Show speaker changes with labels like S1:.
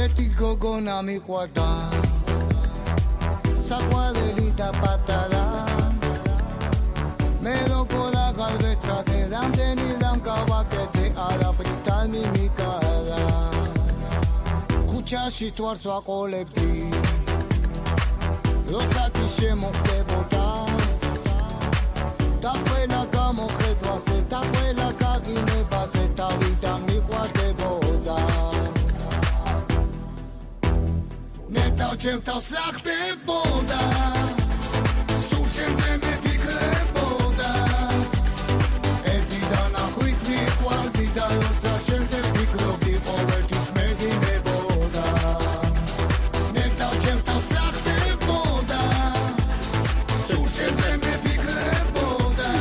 S1: ერთი გოგონა მიყვარდა საყვარელი და პატარა მე როგორ აღარ ვეცადე რამდენი რამ გავაკეთე არაფრით არ მიმიკარა ქუჩაში თვარს ვაყოლებდი როცა კი შემოხდებოდა და ყველა გამოხედვაზე და ყველა გაგინებაზე თავიდან მიყვარდებოდა ჩემ თავს ახდებოდა სულ შენზე მეფიქრებოდა ერთი დანახვით მიყვარდი და როცა შენზე ვფიქრობდი ყოველთვის მეგინებოდა ჩემ თავს ახდებოდა სულ შენზე მეფიქრებოდა